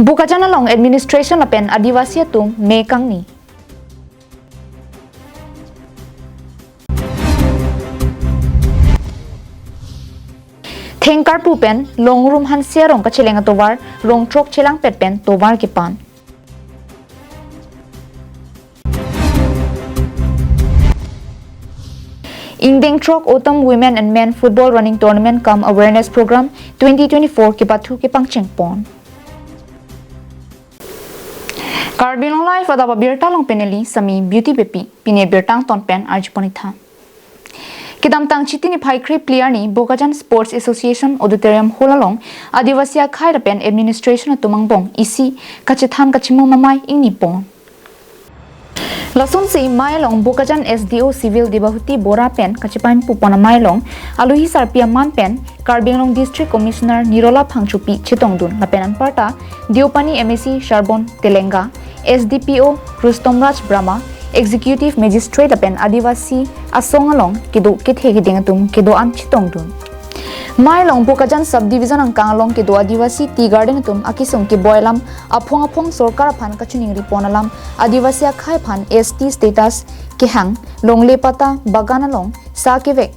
Bukajan along administration lapen Adivasi tum mekang ni. Thengkar pupen long room hansia rong kachilenga tovar rong trok chilang petpen tovar kipan. Indeng Trok Autumn Women and Men Football Running Tournament Cum Awareness Program 2024 kipatu kipang chengpon. Karbi Anglong live adaba birta long peneli sami beauty bepi pine birtang tonpen arjiponitha. Kidam tang chitini phaikri player ni Bokajan Sports Association Auditorium Holalong Adivasi khai rapen administration tumangbong isi kachithan kachimu mamai ingni pon. Lason si Mailong Bokajan SDO Civil Dibahuti Bora Pen Kachipan Pupona Mailong Aluhi Sarpia Man Pen Karbi Anglong District Commissioner Nirola Phangchupi Chitongdun Lapenan Parta Diopani MSc Sharbon Telenga SDPO Rustomraj Brahma Executive Magistrate Lapen Adivasi Asongalong Kido Kithe Hidingatum Kido An Chitongdun Mailong Bokajan Subdivision ang Kangalong Kido Adivasi Tea Garden tum akisong ki boilam aphong sorkar phan kachuning riponalam Adivasi khai phan ST status ki hang longle pata baganalong sa kivek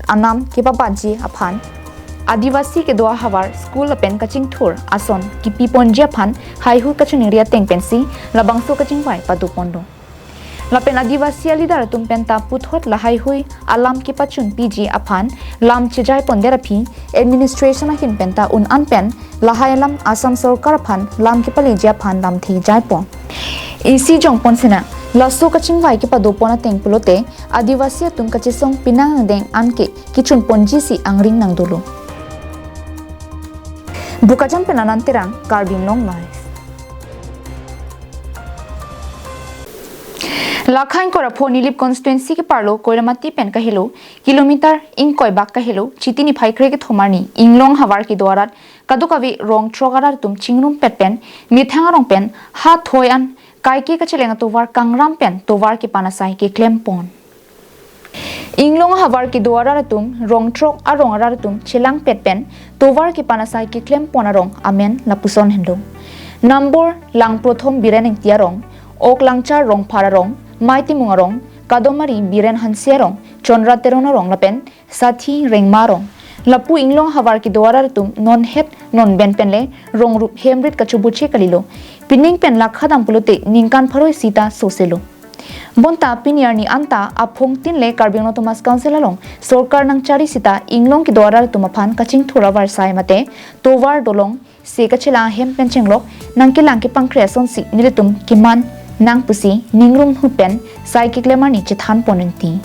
anam ki papaji aphan Adivasi ke doa hawar school pen kaching thur ason ki piponjia phan haihu kachuning ria teng pensi labangso kaching pai padu pondo Lapen Adivasi alidar tumpenta puthot lahai hui alam ki pachun PG aphan lam chijai ponderapi administration akin penta un anpen lahai lam Assam Sarkar phan lam ki palija phan lam thi jai pon isi jong ponsena lasso kaching vai ki padopona tengpulote Adivasi tum kachisong pinang deng anke kichun ponji si angring nang dulu Bukajan penanantirang Karbi Anglong live Lakhain kora Phonilip constituency ke parlo Koiramati pen kahilo kilometer in koibak kahilo chitini phaikre ke thomarni inglong hawar ki dwarat kadukavi rong trogarar tum chingrum petpen mithanga rong pen ha thoyan kaike ka chelenga tovar kangram pen tovar ki panasai ki klempon inglong hawar ki dwarar tum rong trok arong arar tum chelang petpen tovar ki panasai ki klempon arong amen lapuson hendo number lang prothom bireneng tiarong ok langchar rong phararong Maiti mungarong, kadomari biren hansiarong, chonra teronarong lapen, sathi rengmarong. Lapu inglong hawar ki dwarar tum non het non ben penle rong rup hemrit kachubuche kalilo. Pining pen lakhadam pulote ningkan pharoi sita soselo. Bonta piniar ni anta aphong tin le Karbi Anglong Thomas Council along sorkar nang chari sita inglong ki dwarar tumaphan kaching thorawar sai mate towar dolong se kachila hem penchenglok nangki langki pangkreason si nilitum kiman nang pusi ningrum hupen saiki klemani chithan ponenti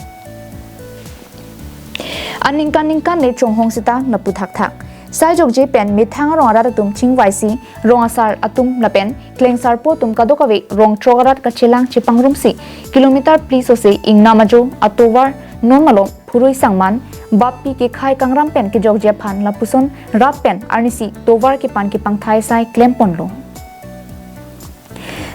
aningkan le chonghong sita napu thak thak sai jok je pen mithang rong ara tum chingwaisi rong asar atum lapen klengsar po tum kadokawe rong trogarat kachilang chipangrum si kilometer pliso se ingnamajo atowar normalo phuroi sangman bappi ke khai kangram pen ke jok je phan lapuson rap pen arnisi tovar ke pan ke pangthai sai klempon lo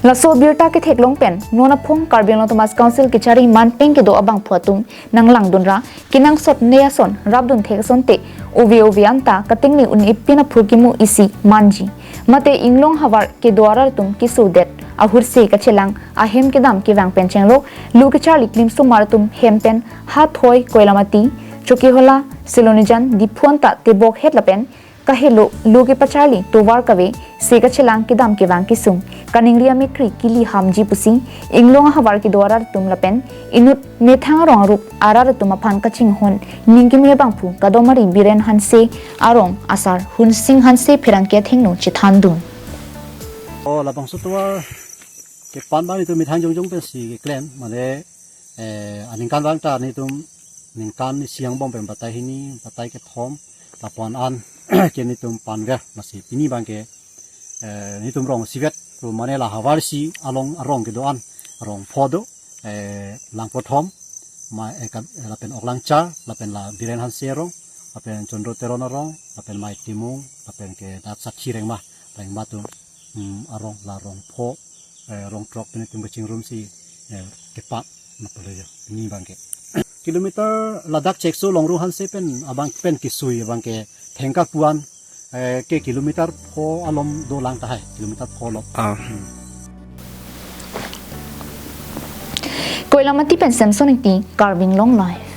Laso birta ke theklong pen nona phong Karbi Anglong Thomas Council ke chari man peng ke do abang phuatum nang langdunra kinang sot neason rabdun thekson te ovi anta katingni un ipina phurkimu isi manji mate inglong hawar ke dwara tum kisudet ahur se kachelang ahem ke dam ke wang penchenglo lu ke charli klim sumaratum hempen ha thoi koilamati choki hola silonijan diphuanta te bok hetlapen kahelo luge pachali tovar kave sega chelang ki dam ke wang ki sung kaningria mikri kili hamji pusi inglong hawar ki dwarar tum lapen inut methang rong rup arar tum aphan kaching hon ningki me bangphu kadomari biren hanse arong asar hun sing hanse phirang ke thengno chithandun o la bang sutwa ke pan ba ni tu mithang jong pe si ke klem mane aning kan wang ta ni tum ning kan ni siang bom pe batai hini batai ke thom tapon an ke ni tum panga masih pini bangke ni tum rong sivet tu mane la hawar si along arong ke doan rong phodo lang pothom ma lapen oklang cha lapen la biren han serong lapen chondro teron arong lapen mai timung lapen ke dat sakhi reng ma tu arong la rong pho rong trok ni tum baching room si ke pa na pole ni bangke kilometer ladak chekso longru han se pen abang pen kisui bangke thengka puan ke kilometer pho alom do lang ta hai kilometer pho lo Koilamati pen Samson ti Karbi Anglong live.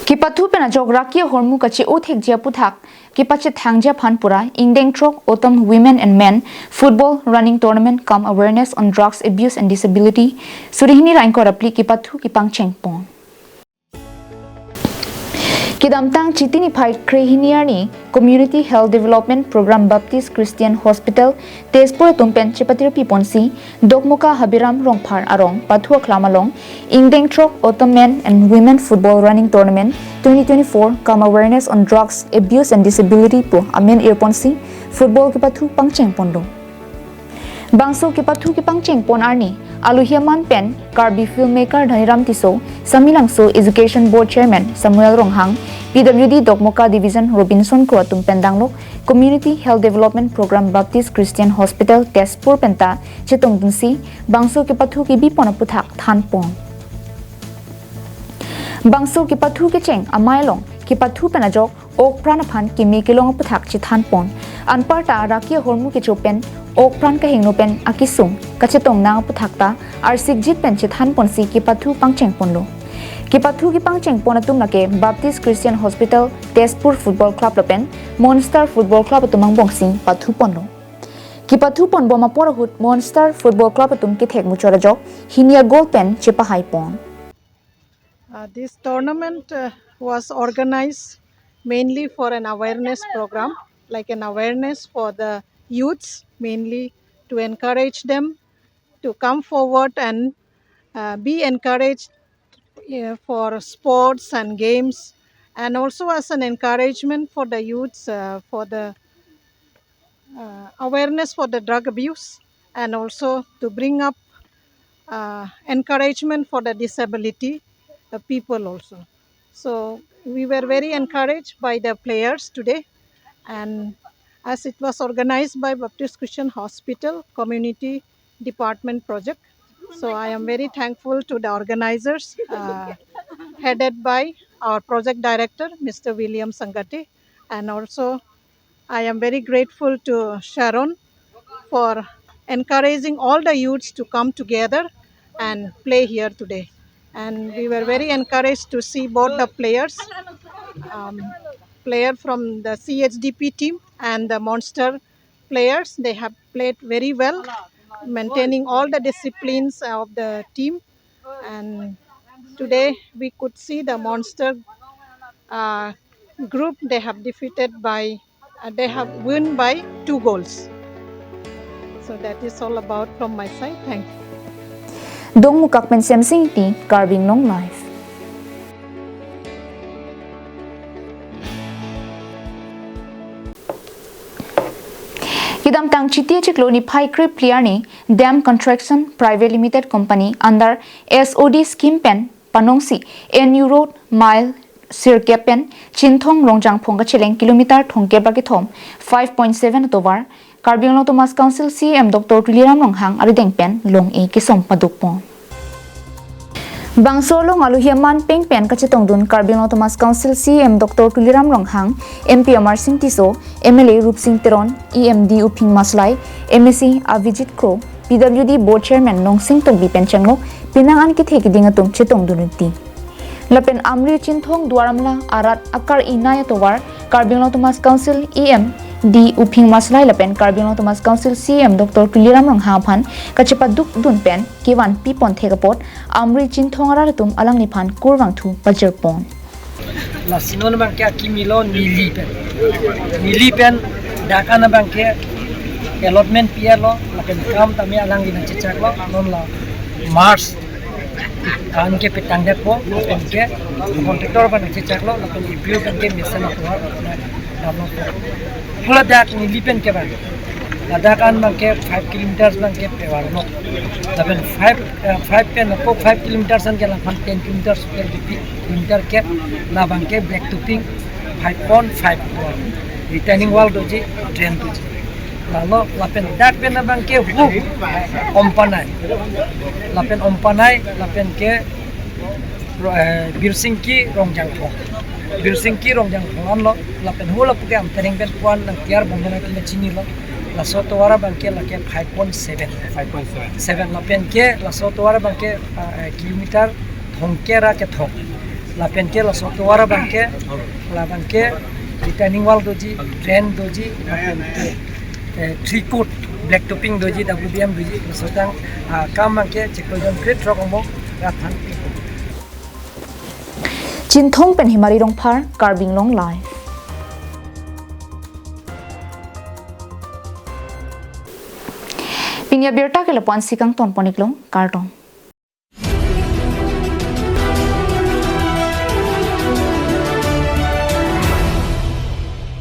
Kipathu pena geography hormu kachi othek jia puthak kipache thangja phanpura ingdeng trok autumn women and men football running tournament come awareness on drugs abuse and disability surihini rain ko rapli kipathu kipang chengpon Kidamtang chitini phai krehiniarni Community Health Development Program Baptist Christian Hospital Tezpur tumpen chipatir piponsi Dokmuka Habiram Rongphar Arong Pathua Klamalong Ingdeng Trok Autumn Men and Women Football Running Tournament 2024 come awareness on drugs abuse and disability po amen irponsi football kipathu pangcheng pondo Bangso kipathu kipangcheng pon arni Aluhiaman Pen, Karbi filmmaker Dhaniram Tiso, Samilangso Education Board Chairman Samuel Ronghang, PWD Dokmoka Division Robinson Kuatum Pendanglok, Community Health Development Program Baptist Christian Hospital Tezpur Penta, Chitong Dunsi, Bangso Kipathu Kibi Ponaputhak Than Pon. Bangso Kipathu Kicheng Amailong, Kipathu Penajok, Ok Pranaphan Kimi Kilong Puthak Chithan Pon, Anparta Rakia Hormu Kichopen, Ok Pran Kahingno Pen Akisung, Kachetong Nang Puthakta, Arsik Jit Pen Chithan Ponsi Kipathu Pangcheng Ponlo. Kipathu Kipangcheng Ponatum Nake Baptist Christian Hospital, Tezpur Football Club Lopen, Monster Football Club Tumang Bongsing, Pathu Ponlo. Kipathu Pon Boma Porahut, Monster Football Club Tum Kithek Muchorajok, Hinia Gold Pen Chipahai Pon. This tournament was organized mainly for an awareness program, like an awareness for the youths, mainly to encourage them to come forward and be encouraged for sports and games, and also as an encouragement for the youths for the awareness for the drug abuse, and also to bring up encouragement for the disability people also. So we were very encouraged by the players today, and as it was organized by Baptist Christian Hospital Community Department Project, so I am very thankful to the organizers headed by our project director Mr. William Sangate, and also I am very grateful to Sharon for encouraging all the youths to come together and play here today. And we were very encouraged to see both the players, player from the CHDP team and the Monster players. They have played very well, maintaining all the disciplines of the team. And today we could see the Monster group. They have defeated by, they have won by 2 goals. So that is all about from my side. Thank you. Dong Mukak Pen Samsing ti Karbi Anglong live. Kidam tang chitia chikloni phai krip pliarni Dam Construction Private Limited Company under SOD scheme pen panongsi NU Road mile Sirkepen Chinthong Rongjang Phongka Cheleng kilometer thongke bagi thom 5.7 tovar Karbi Anglong Thomas Council CM Dr. Tuliram Ronghang arideng pen long e kisom padukpon Bangsolo ngaluhiaman pengpen kachetong dun Karbi Anglong Thomas Council CM Dr. Tuliram Ronghang MP Amar Singh Tiso MLA Rup Singh Teron EMD Uping Maslai MSc Avijit Kro PWD Board Chairman Nong Singh Tongbi Penchangok pinangan kithekidingatum chetong dununti Lapen Amri Chinthong Duaramla Arat Akar Inaya Towar Karbi Anglong Thomas Council EM di Uping Maslai Lapen Karbi Anglong Thomas Council CM Dr. Tuliram Ronghang Phan kachepaduk dunpen kiwan pipon thekapot Amri Chinthong Aratum Alang Niphan Kurwang Thu Pajerpon La sinon bangke kimilo nili pen dakana bangke allotment pialo lapen kam tami alang dina cecak lo non la Mars kan ke petang depo lapen ke kontraktor ban cecak lo lapen ibu kan ke mesana ko damo pula dak nili pen ke bang Ladakan bangke 5 kilometers bangke pewar no lapen 5 pen ko 5 kilometers an ke lapan 10 kilometers per kilometer ke la bangke back to ping 5.5 retaining wall doji drain doji lalu lapen dak pen bangke hu ompanai lapen ompanai lapen ke Birsingki rongjang ko Birsingki rongjang ko an lo la pen hula puke am tering pen kwan nang tiar bongena kina chini lo la sotowara bangke la ke 5.7 la pen ke la sotowara bangke kilometer thongkera ke thok la pen ke la sotowara bangke la bangke retaining wall doji drain doji la pen ke three coat black topping doji WBM doji la sotang kam bangke cheklojon great rock omo rathan Chin thong pen himari rong phar Karbi Anglong live. Pinya berta ke lapuan sikang ton poniklong kartong.